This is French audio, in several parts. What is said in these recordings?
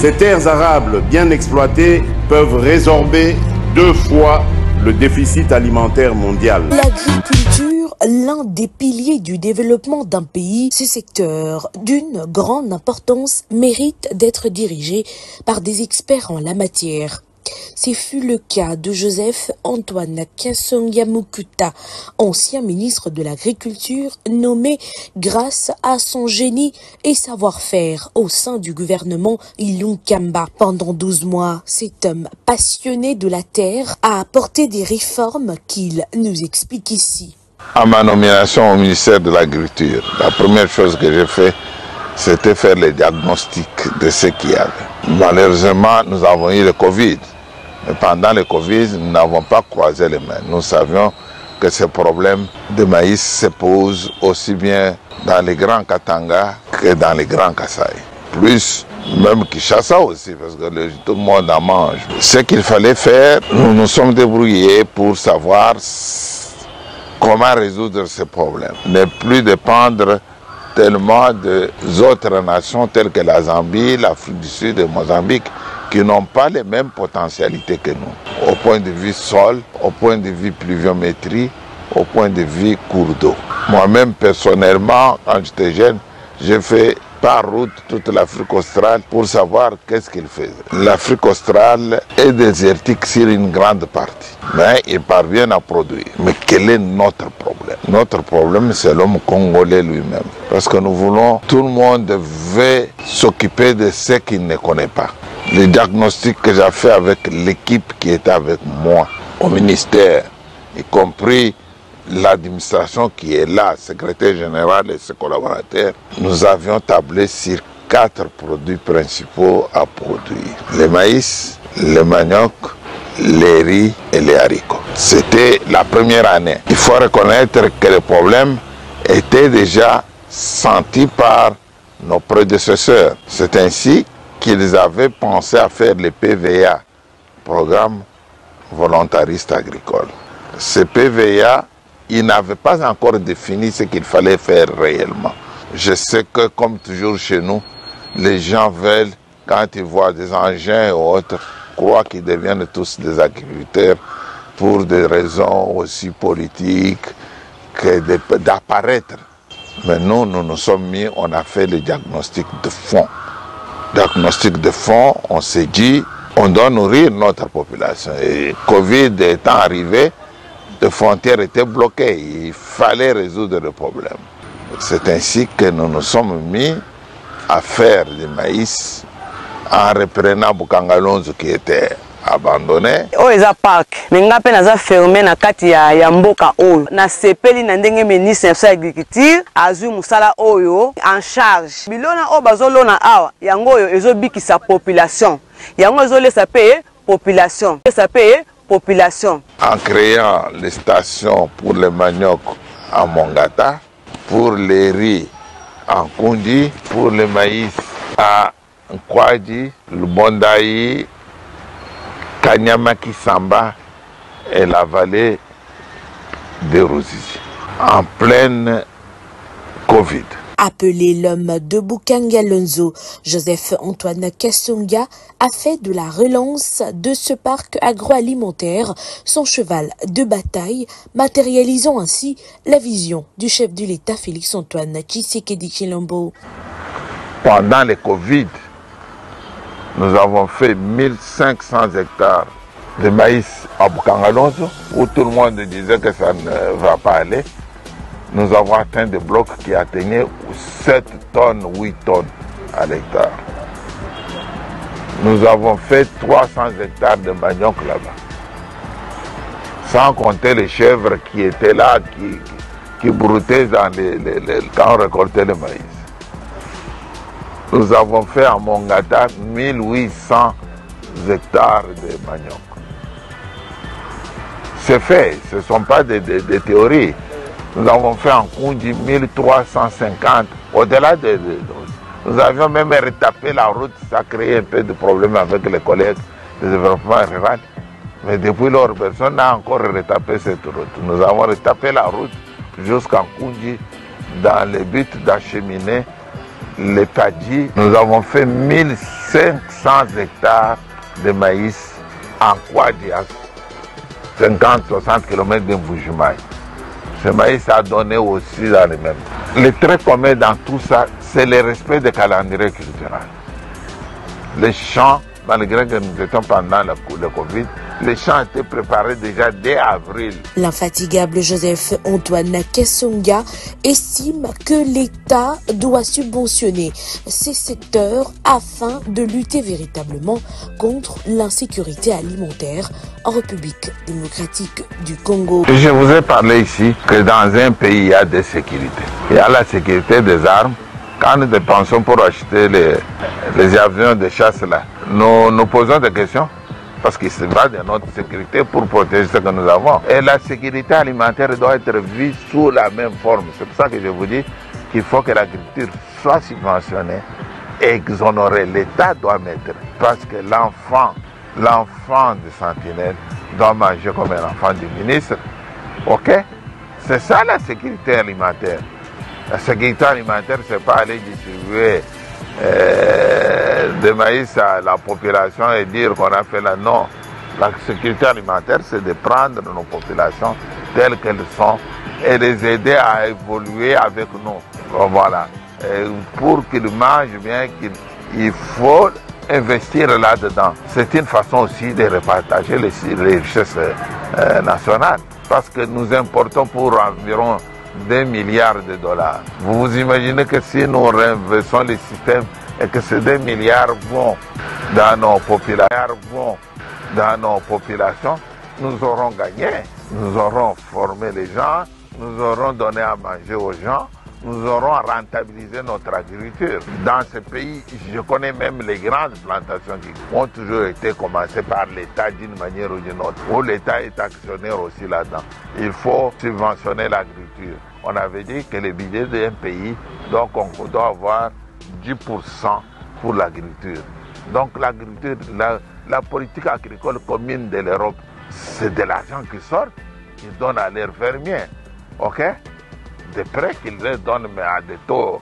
Ces terres arables bien exploitées peuvent résorber 2 fois le déficit alimentaire mondial. L'agriculture, l'un des piliers du développement d'un pays, ce secteur d'une grande importance mérite d'être dirigé par des experts en la matière. Ce fut le cas de Joseph-Antoine Kasonga Mukuta, ancien ministre de l'Agriculture, nommé grâce à son génie et savoir-faire au sein du gouvernement Ilunkamba. Pendant 12 mois, cet homme passionné de la terre a apporté des réformes qu'il nous explique ici. À ma nomination au ministère de l'Agriculture, la première chose que j'ai fait, c'était faire les diagnostics de ce qu'il y avait. Malheureusement, nous avons eu le Covid. Mais pendant le Covid, nous n'avons pas croisé les mains. Nous savions que ce problème de maïs se pose aussi bien dans les grands Katanga que dans les grands Kasaï. Plus même Kinshasa aussi, parce que tout le monde en mange. Ce qu'il fallait faire, nous nous sommes débrouillés pour savoir comment résoudre ce problème. Ne plus dépendre tellement des autres nations telles que la Zambie, l'Afrique du Sud et Mozambique, qui n'ont pas les mêmes potentialités que nous, au point de vue sol, au point de vue pluviométrie, au point de vue cours d'eau. Moi-même, personnellement, quand j'étais jeune, j'ai fait par route toute l'Afrique australe pour savoir qu'est-ce qu'il faisait. L'Afrique australe est désertique sur une grande partie, mais il parvient à produire. Mais quel est notre problème? Notre problème, c'est l'homme congolais lui-même. Parce que nous voulons, tout le monde veut s'occuper de ce qu'il ne connaît pas. Le diagnostic que j'ai fait avec l'équipe qui était avec moi au ministère, y compris l'administration qui est là, secrétaire général et ses collaborateurs, nous avions tablé sur 4 produits principaux à produire. Le maïs, le manioc, les riz et les haricots. C'était la première année. Il faut reconnaître que le problème était déjà senti par nos prédécesseurs. C'est ainsi qu'ils avaient pensé à faire le PVA, Programme Volontariste Agricole. Ce PVA, il n'avait pas encore défini ce qu'il fallait faire réellement. Je sais que, comme toujours chez nous, les gens veulent, quand ils voient des engins ou autres, croient qu'ils deviennent tous des agriculteurs pour des raisons aussi politiques que d'apparaître. Mais nous nous sommes mis, on a fait le diagnostic de fond. Diagnostic de fond, on s'est dit, on doit nourrir notre population. Et Covid étant arrivé, les frontières étaient bloquées. Il fallait résoudre le problème. C'est ainsi que nous nous sommes mis à faire du maïs en reprenant Bukangalonzo qui était abandonné. Eza parc, mais nga pe naza fermé na kati ya mboka oyo. Na sepeli na ndenge ministre ya agriculture azui musala oyo en charge. Bilona o bazolona awa, yango oyo ezobikisa population. Yango ezolesa pe population. Ça paye population. En créant les stations pour le manioc à Mongata, pour les riz en Kundi, pour le maïs à Nkwadi, le Bondaï, Kanyamaki Samba et la vallée de Ruzizi, en pleine Covid. Appelé l'homme de Bukangalonzo, Joseph-Antoine Kasonga a fait de la relance de ce parc agroalimentaire son cheval de bataille, matérialisant ainsi la vision du chef de l'État Félix-Antoine Tshisekedi Tshilombo. Pendant le Covid, nous avons fait 1500 hectares de maïs à Bukangalonzo, où tout le monde disait que ça ne va pas aller. Nous avons atteint des blocs qui atteignaient 7 tonnes, 8 tonnes à l'hectare. Nous avons fait 300 hectares de manioc là-bas. Sans compter les chèvres qui étaient là, qui broutaient quand on récoltait le maïs. Nous avons fait à Mongata 1800 hectares de manioc. C'est fait, ce ne sont pas des théories. Nous avons fait en Kundi 1350. Au-delà nous avions même retapé la route, ça a créé un peu de problème avec les collègues de développement rural. Mais depuis lors, personne n'a encore retapé cette route. Nous avons retapé la route jusqu'en Kundi dans le but d'acheminer les padis. Nous avons fait 1600 500 hectares de maïs en Kouadias, 50-60 km de Mbujimaï. Ce maïs a donné aussi dans les mêmes. Le trait commun dans tout ça, c'est le respect des calendriers culturels. Les champs, malgré que nous étions pendant le Covid, les champs étaient préparés déjà dès avril. L'infatigable Joseph-Antoine Kasonga estime que l'État doit subventionner ces secteurs afin de lutter véritablement contre l'insécurité alimentaire en République démocratique du Congo. Je vous ai parlé ici que dans un pays, il y a des sécurités. Il y a la sécurité des armes. Quand nous dépensons pour acheter les avions de chasse là, nous posons des questions. Parce qu'il se bat de notre sécurité pour protéger ce que nous avons. Et la sécurité alimentaire doit être vue sous la même forme. C'est pour ça que je vous dis qu'il faut que l'agriculture soit subventionnée et exonérée. L'État doit mettre. Parce que l'enfant de Sentinelle doit manger comme un enfant du ministre. Ok? C'est ça la sécurité alimentaire. La sécurité alimentaire, c'est pas aller distribuer de maïs à la population et dire qu'on a fait la non. La sécurité alimentaire, c'est de prendre nos populations telles qu'elles sont et les aider à évoluer avec nous. Voilà. Et pour qu'ils mangent bien, il faut investir là-dedans. C'est une façon aussi de repartager les richesses nationales. Parce que nous importons pour environ 2 milliards de dollars. Vous vous imaginez que si nous réinvestissons les systèmes et que ces 2 milliards vont dans nos populations, nous aurons gagné. Nous aurons formé les gens, nous aurons donné à manger aux gens, nous aurons rentabilisé notre agriculture. Dans ce pays, je connais même les grandes plantations qui ont toujours été commencées par l'État d'une manière ou d'une autre, où l'État est actionnaire aussi là-dedans. Il faut subventionner l'agriculture. On avait dit que le budget d'un pays, donc on doit avoir 10% pour l'agriculture. Donc l'agriculture, la politique agricole commune de l'Europe, c'est de l'argent qui sort, qu'ils donnent à leurs fermiers. Ok? Des prêts qu'ils leur donnent, mais à des taux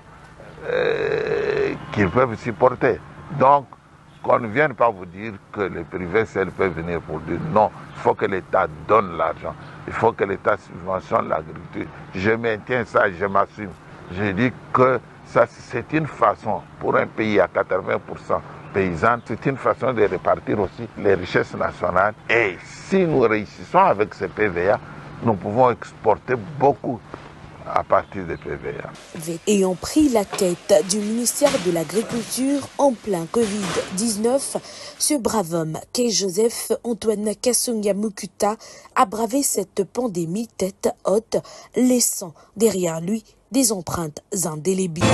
qu'ils peuvent supporter. Donc, qu'on ne vienne pas vous dire que les privés seuls peuvent venir pour dire non. Il faut que l'État donne l'argent. Il faut que l'État subventionne l'agriculture. Je maintiens ça, je m'assume. Je dis que ça, c'est une façon, pour un pays à 80% paysan, c'est une façon de répartir aussi les richesses nationales. Et si nous réussissons avec ces PVA, nous pouvons exporter beaucoup à partir des PVA. Ayant pris la tête du ministère de l'Agriculture en plein Covid-19, ce brave homme qu'est Joseph-Antoine Kasonga Mukuta a bravé cette pandémie tête haute, laissant derrière lui des empreintes indélébiles.